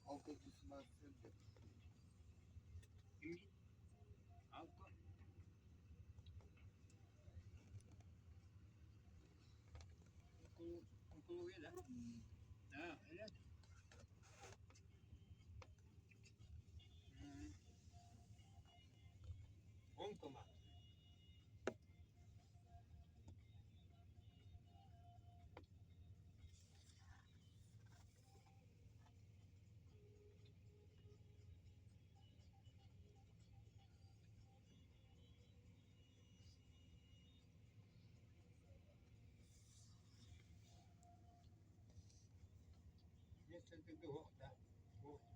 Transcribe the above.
Altta düşmezsin de. Şimdi altta okulu öyle. Ha öyle. Hmm. 10 koma. Yes, I think the water.